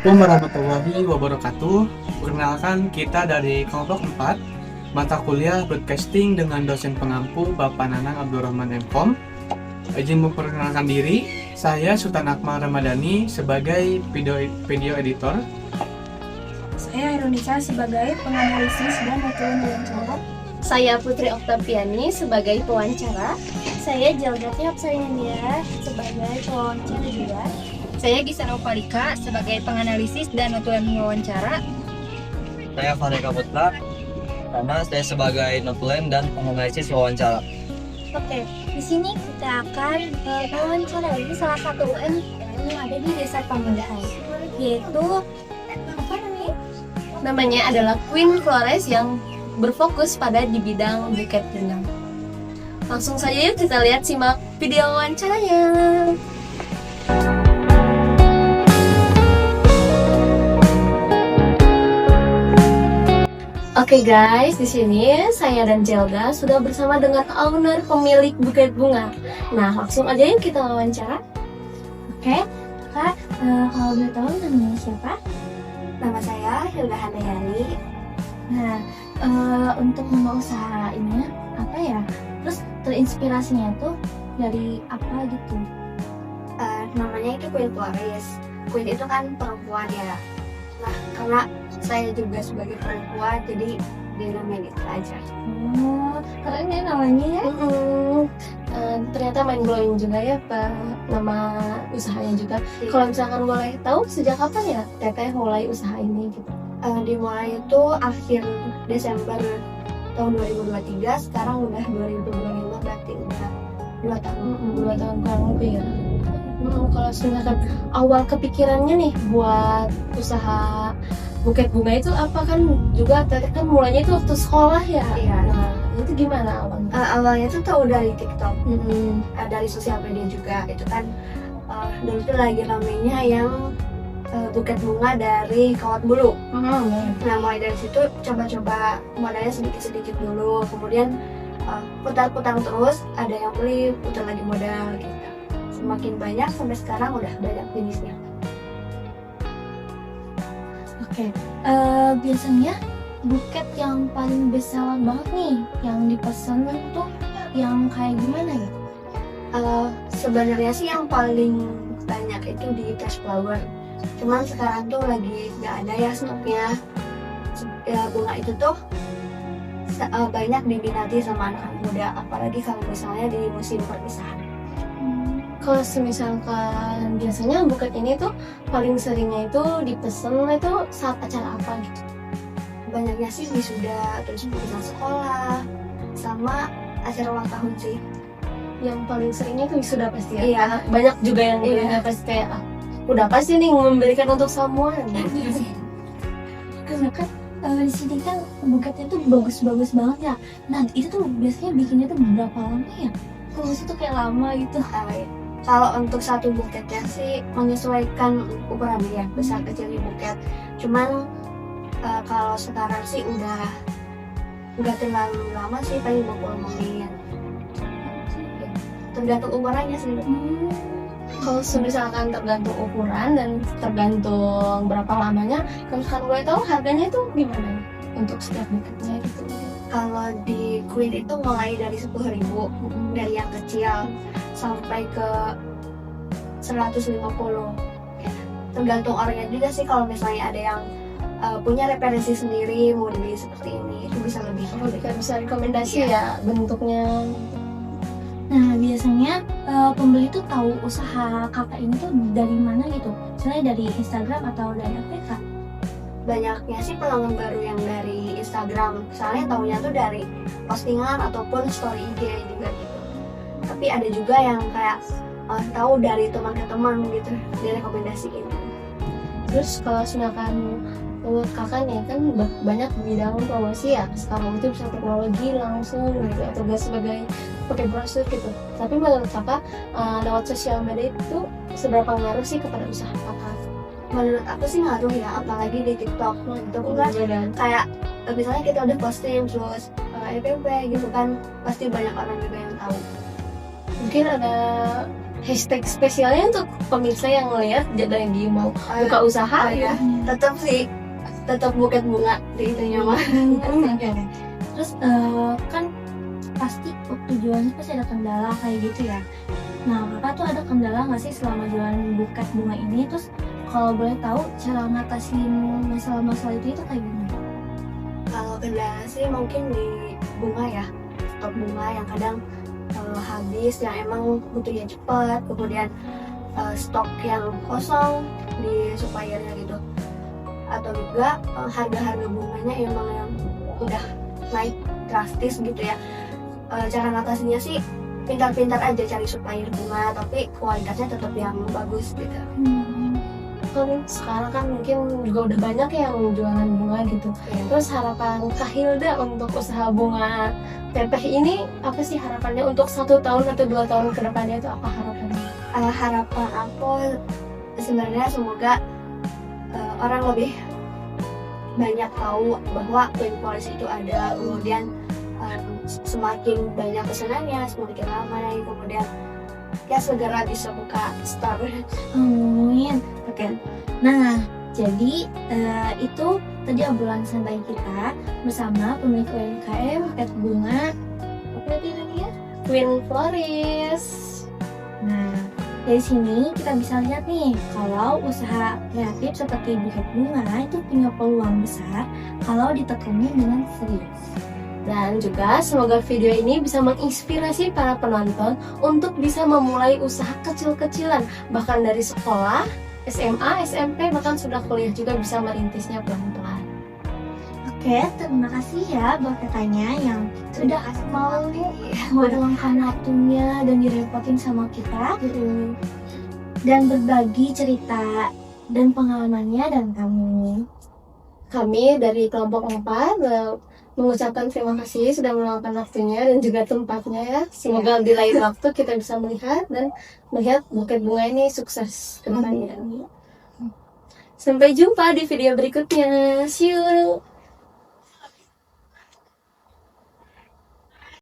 Assalamualaikum warahmatullahi wabarakatuh. Perkenalkan, kita dari kelompok 4 mata kuliah broadcasting dengan dosen pengampu Bapak Nanang Abdurrahman MKom. Izin memperkenalkan diri, saya Sultan Akmal Ramadhani sebagai video editor. Saya Ironika sebagai penganalisis dan metode wawancara. Saya Putri Oktaviani sebagai pewawancara. Saya Jelgati Apsarindia sebagai pewawancara juga. Saya Gisa Nopalika sebagai penganalisis dan notulen wawancara. Saya Fareka Putra, karena saya sebagai notulen dan penganalisis wawancara. Oke, di sini kita akan mewawancarai salah satu UMKM yang ada di Desa Pamundahan, yaitu apa namanya? Namanya adalah Queen Flores yang berfokus pada di bidang buket bunga. Langsung saja yuk kita lihat simak video wawancaranya. Oke guys, di sini saya dan Zelda sudah bersama dengan owner pemilik buket bunga. Nah, langsung aja yuk kita wawancara. Oke, Kak, kalau boleh tahu namanya siapa? Nama saya Hilda Handayani. Nah, untuk membawa usaha ini apa ya? Terus terinspirasinya tuh dari apa gitu? Namanya itu Queen Flores. Queen itu kan perempuan ya. Nah, karena saya juga sebagai perempuan, jadi dinamain itu aja. Oh, keren ya namanya ya. Ternyata mind blowing juga ya Pak, nama usahanya juga. Iya. Kalau misalkan boleh tahu sejak kapan ya Teteh mulai usaha ini gitu? Dimulai itu akhir Desember tahun 2023, sekarang udah 2025, berarti udah 2 tahun. 2 tahun kurang lebih ya. Kalau misalkan awal kepikirannya nih buat usaha buket bunga itu apa, kan juga Teteh kan mulainya itu waktu sekolah ya? Iya. Nah, itu gimana awalnya? Awalnya tuh tahu dari TikTok, dari sosial media juga. Itu kan dulu tuh lagi ramenya yang buket bunga dari Kawat Bulu. Nah, mulai dari situ coba-coba modalnya sedikit-sedikit dulu, kemudian putar-putar terus, ada yang beli, putar lagi modal gitu. Semakin banyak sampai sekarang udah banyak jenisnya. Oke, biasanya buket yang paling bestseller banget nih, yang dipesan tuh yang kayak gimana ya? Sebenarnya sih yang paling banyak itu di cash flower. Cuman sekarang tuh lagi nggak ada ya stoknya. Bunga itu tuh banyak diminati sama anak muda, apalagi kalau misalnya di musim perpisahan. Kalau misalkan biasanya buket ini tuh paling seringnya itu dipesan itu saat acara apa gitu? Banyaknya sih wisuda, terus perpisahan sekolah, sama acara ulang tahun sih. Yang paling seringnya itu wisuda pasti ya? Iya. Banyak juga yang Iya. pasti kayak udah pasti nih memberikan untuk semua. Karena kan di sini kan buketnya tuh bagus-bagus banget ya. Nah, itu tuh biasanya bikinnya tuh berapa lama ya? Terus itu kayak lama gitu. Kalau untuk satu buketnya sih menyesuaikan ukurannya ya, besar kecilnya buket. Cuman kalau sekarang sih udah nggak terlalu lama sih, paling 20 menit. Tergantung ukurannya sih. Kalau misalkan tergantung ukuran dan tergantung berapa lamanya, kalau misalkan gue tahu harganya itu gimana ya untuk setiap buketnya gitu? Kalau di Queen itu mulai dari 10.000, dari yang kecil sampai ke 150. Tergantung orangnya juga sih, kalau misalnya ada yang punya referensi sendiri mau dibeli seperti ini, itu bisa lebih. Bisa rekomendasi ya bentuknya. Nah, biasanya pembeli tuh tahu usaha kakak ini tuh dari mana gitu? Misalnya dari Instagram atau dari apa ya, Kak? Banyaknya sih pelanggan baru yang dari Instagram, soalnya taunya tuh dari postingan ataupun story IG juga gitu. Tapi ada juga yang kayak tahu dari teman ke teman gitu, direkomendasiin. Terus kalau misalkan menurut kakak nih kan banyak bidang promosi ya, sekarang itu bisa teknologi langsung gitu atau gak sebagai pakai brosur gitu. Tapi menurut kakak lewat sosial media itu seberapa ngaruh sih kepada usaha kakak? Menurut aku sih ngaruh ya, apalagi di TikTok. Itu kan kayak misalnya kita udah posting terus FYP gitu kan, pasti banyak orang juga yang tahu. Mungkin ada hashtag spesialnya untuk pemirsa yang ngeliat jadi lagi mau buka usaha ya. ya. Tetap buket bunga di itunya mah. Terus kan pasti waktu jualan pasti ada kendala kayak gitu ya. Nah, kakak tuh ada kendala nggak sih selama jualan buket bunga ini? Terus kalau boleh tahu cara ngatasin masalah-masalah itu kayak gimana? Kalau kendala sih mungkin di bunga ya, stok bunga yang kadang habis, yang emang butuhnya cepat, kemudian stok yang kosong di suppliernya gitu, atau juga harga-harga bunganya emang yang udah naik drastis gitu ya. Cara ngatasinnya sih pintar-pintar aja cari supplier bunga, tapi kualitasnya tetap yang bagus gitu. Kan sekarang kan mungkin juga udah banyak yang jualan bunga gitu. Terus harapan Kak Hilda untuk usaha bunga teteh ini apa sih harapannya untuk 1 tahun atau 2 tahun ke depannya itu apa harapannya? Harapan aku sebenarnya semoga orang lebih banyak tahu bahwa Queen Police itu ada, kemudian semakin banyak pesanannya, semakin ramai, kemudian ya segera bisa buka store. Amin. Oke. Nah, jadi itu tadi obrolan santai kita bersama pemilik UMKM Buket Bunga. Apa tadi namanya? Queen Floris. Nah, dari sini kita bisa lihat nih kalau usaha kreatif seperti buket bunga itu punya peluang besar kalau ditekuni dengan serius. Dan juga semoga video ini bisa menginspirasi para penonton untuk bisa memulai usaha kecil-kecilan, bahkan dari sekolah, SMA, SMP, bahkan sudah kuliah juga bisa merintisnya pelan-pelan. Oke, terima kasih ya buat kakaknya yang sudah mau meluangkan waktunya dan direpotin sama kita dan berbagi cerita dan pengalamannya dan kami. Kami dari kelompok 4 mengucapkan terima kasih sudah meluangkan waktunya dan juga tempatnya ya. Semoga di lain waktu kita bisa melihat buket bunga ini sukses ke depannya. Sampai jumpa di video berikutnya. See you.